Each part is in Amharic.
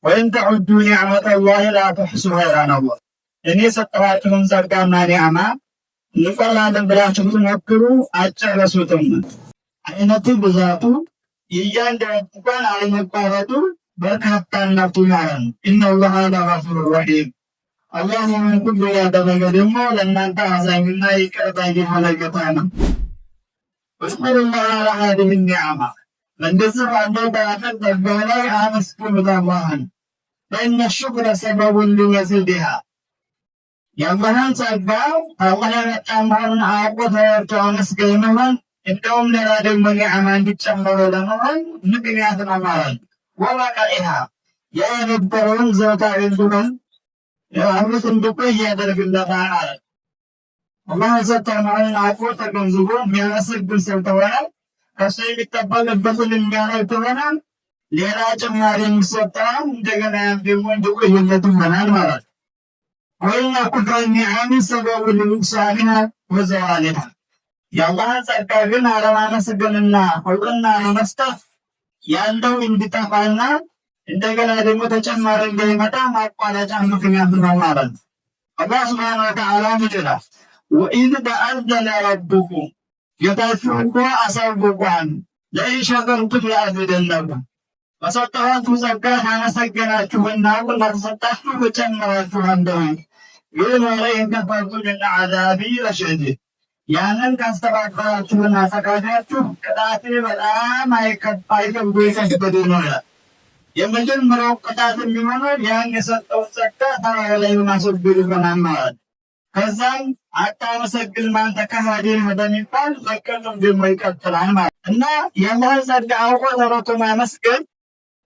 ወይን ተዑዱ ኒዕመተ ላሂ ላ ትሕሱሃ ይላል አላህ። እኔ የሰጠኋችሁን ጸጋና ኒዕማ እንቆጥራለን ብላችሁ ብትሞክሩ አትጨርሱትም። አይነቱ ብዛቱ የእያንዳንዱ እንኳን አለመቋረጡ በርካታነቱ ማለት ነው። ኢነላሃ ለገፉር ረሒም። አላህ ይህን ሁሉ ያደረገ ደግሞ ለእናንተ አዛኝና ይቅር ባይ የሆነ ጌታ ነው። ወስኩሩላህ ዐላ ሃዚሂ ኒዕማ። እንደዚህ ባለው በአፈር ጸጋ ላይ አመስግኑት አላህን። ፈኢነ ሹክረ ሰበቡን ሊመዚዲሃ። የአላህን ጸጋ አላህ የመጣ መሆኑን አውቆ ተረድቶ አመስጋኝ መሆን እንደውም ሌላ ደግሞ ኒዕማ እንዲጨመሩ ለመሆን ምክንያት ነው ማለት። ወበቀኢሃ ያ የነበረውን ዘወትር እንዲሆን አብሮት እንዲቆይ ያደርግለታል ማለት። አላህ የሰጠው መሆኑን አውቆ ተገንዝቦ የሚያመሰግን ሰው ከሆነ ከእሱ የሚጠበቅበትን የሚያደርግ ከሆነ ሌላ ጭማሪ የሚሰጠው እንደገና ደግሞ እንዲቆይለት ይሆናል ማለት። ወኢነ ኩፍረ ኒዓሚ ሰበቡን ሊኑቅሳኒሃ ወዘዋሊሃ። የአላህን ጸጋ ግን አለማመስገንና እውቅና ለመስጠት ያለው እንዲጠፋና እንደገና ደግሞ ተጨማሪ እንዳይመጣ ማቋረጫ ምክንያት ነው ማለት ነው። አላህ ሱብሓነሁ ወተዓላ ይላል ወኢዝ ተአዘነ ረቡኩም፣ ጌታችሁ እኮ አሳውቋል። ለኢን ሸከርቱም ለአዚደነኩም፣ በሰጠኋችሁ ጸጋ ካመሰገናችሁና ካልተሰጣችሁ እጨምራችኋለሁ። ግን ወለኢን ከፈርቱም ኢነ ዐዛቢ ለሸዲድ፣ ያንን ካስተባበራችሁና ተካታችሁ ቅጣቴ በጣም አይከብድ የከበደ ነው ይላል። የመጀመሪያው ቅጣት የሚሆነው ያን የሰጠውን ጸጋ ተራራ ላይ በማስወገድ ይሆናል ማለት። ከዛም አታመሰግን አንተ ከሃዲ በሚባል በቀልም ደግሞ ይቀጥላል ማለት እና የአላህን ጸጋ አውቆ ተረድቶ ማመስገን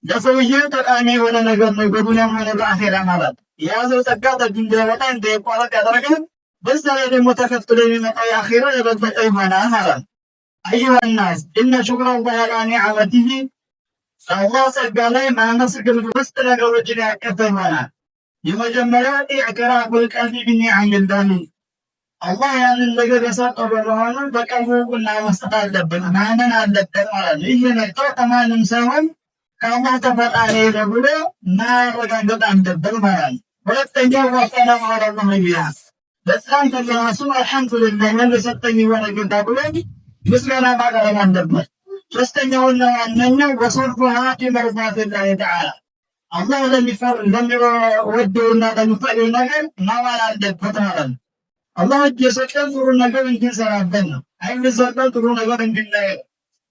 ለሰውዬው ጠቃሚ የሆነ ነገር ነው፣ በዱንያም ሆነ በአኼራ ማለት። የያዘው ጸጋ ጠጁ እንዳይወጣ እንዳይቋረጥ ያደረገን፣ በዛ ላይ ደግሞ ተከትሎ የሚመጣው የአኼራ የበለጠ ይሆናል ማለት። አዩሃ ናስ ኢነ ሹክረላሂ ዐላ ኒዕመቲሂ፣ አላህ ጸጋ ላይ ማመስገን ውስጥ ነገሮችን ያቀፈ ይሆናል። የመጀመሪያው ኢዕትራፉል ቀልቢ ቢኒዓሚላሂ፣ አላህ ያንን ነገር የሰጠው በመሆኑ በቀልቡ እውቅና መስጠት አለብን፣ ማመን አለብን ማለት ነው። ይህ መጥቶ ከማንም ሳይሆን ከአላህ ተፈጣሪ ተብሎ ማረጋገጥ አለብን ማለት ነው። ሁለተኛው ወሰላሙ ዐላ ነቢይሃ፣ በጣም ተራሱ አልሐምዱሊላህ ለሰጠኝ የሆነ ጌታ ብሎ ምስጋና ማቅረብ አለበት። ሶስተኛውና ዋነኛው ወሶርፉሃ ቢመርዳቲላሂ ተዓላ፣ አላህ ለሚወደውና ለሚፈቅደው ነገር ማዋል አለበት ማለት ነው። አላህ እጅ የሰጠን ጥሩ ነገር እንድንሰራበት ነው። አይን የሰጠን ጥሩ ነገር እንድናይ፣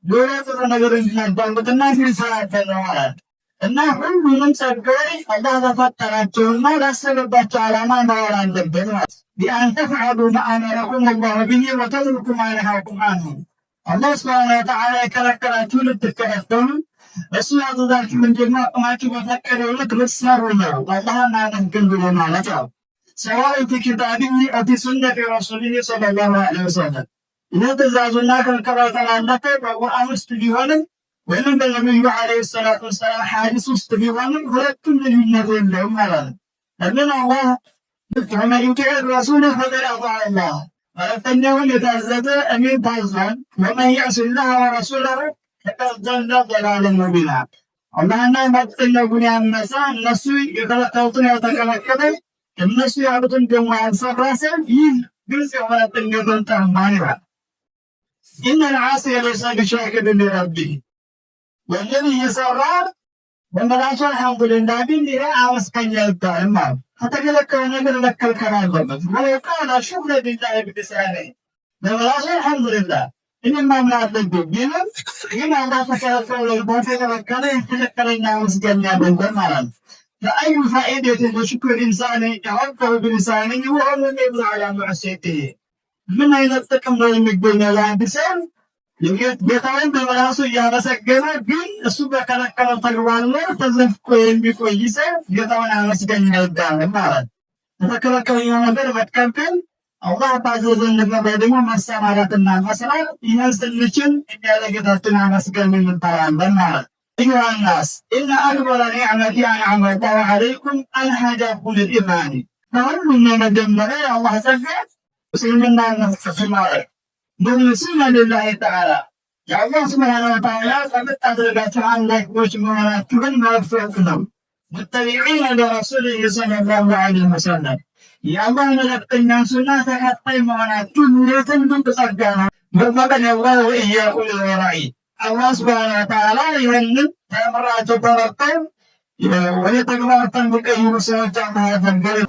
ጆሮ ጥሩ ነገር እንድናዳምጥና እንድንሰራበት ነው ማለት ነው። እና ሁሉንም ጸጋዎች አላህ ለፈጠራቸውና ላሰበባቸው ዓላማ ማዋል አለበት ማለት ነው። ቢአን ተፍዐሉ ማ አመረኩም አላሁ ቢሂ ወተትሩኩ ማ ነሃኩም ዐንሁ፣ አላህ ሱብሓነሁ ወተዓላ የከለከላችሁን ልትከለከሉ፣ እሱ ያዘዛችሁ ምንድን ነው? አቅማችሁ በፈቀደው ልክ ልትሰሩ ነው። አላህን አመስግኑ ብሎ ማለት ነው። ሰዋء ፊ ኪታቢሂ አው ፊ ሱነቲ ረሱሊሂ ሰለላሁ ዐለይሂ ወሰለም፣ ይህ ትእዛዙና ክልከላው የተላለፈ በቁርአን ውስጥ ቢሆንም ወይም በነቢዩ ዐለይሂ ሰላቱ ወሰላም ሐዲስ ውስጥ ቢሆንም ሁለቱም ልዩነት የለውም ማለት ነው። ለምን አላህ ወመን ዩጢዕ ረሱለ ፈቀድ አጣዐ አላህ፣ መልእክተኛውን የታዘዘ እኔን ታዟል። ወመን የዕሲላህ ወረሱለሁ ፈቀድ ضل ضلالا ሙቢና፣ አላህና መልእክተኛውን ያመፀ፣ እነሱ የከለከሉትን ያልተከለከለ፣ እነሱ ያሉትን ደግሞ ያልሰራ ሰው ይህ ግልጽ የሆነ ጥንገትን ጠማን ይላል። ኢነል ዓሲየ ለይሰ ቢሻኪሪን ሊረቢህ፣ ወንጀል እየሰራ በመላሱ አልሐምዱሊላህ ቢል ይሄ አመስጋኝ አይባልም ማለት። ከተከለከለ ነገር መከልከል አለበት። ወቃለ ሹክረ ሊላሂ ቢሊሳኒሂ፣ በመላሱ አልሐምዱሊላህ እኔማ ምን አለብኝ ቢልም ግን አላህ ተከለከለ የተከለከለ የተከለከለኛ አመስጋኝ አለበት ማለት ነው። فأي فائدة لشكر الإنسان يعرفه بلسانه وهو لم يبلغ على معصيته؟ من أين التقم لا يمكن الإنسان ጌታውን በመላሱ እያመሰገነ ግን እሱ በከለከለው ተግባር ላይ ተዘፍቆ የሚቆይ ሰው ጌታውን አመስገኝ አይባልም ማለት። የተከለከለው ነገር መከልከል፣ አላህ ባዘዘን ነገር ላይ ደግሞ መሰማራትና መስራት፣ ይህን ስንችል እኛ ለጌታችን አመስገን እንባላለን ማለት። أيها الناس إن أكبر نعمة أنعم الله عليكم أن هداكم للإيمان، فهل من مجمّرة الله سبحانه وسلمنا نستثمار مخلصين لله تعالى، يا الله سبحانه وتعالى فقد أدركت عن لك وشمعنا كل ما فعلتم ሙተቢዒነ ለረሱሊሂ ሰለላሁ ዐለይሂ ወሰለም የአላህ መልእክተኛ ሱና ተከታይ መሆናችሁ እንዴትም ድንቅ ጸጋ ነው። ወፈቀደ አላሁ ወኢያኩም ሊልወራኢ አላህ ሱብሓነሁ ወተዓላ ይህንን ተምራችሁ ተረድተው ወደ ተግባር እንዲቀይሩ ሰዎች አላህ ያደርጋል።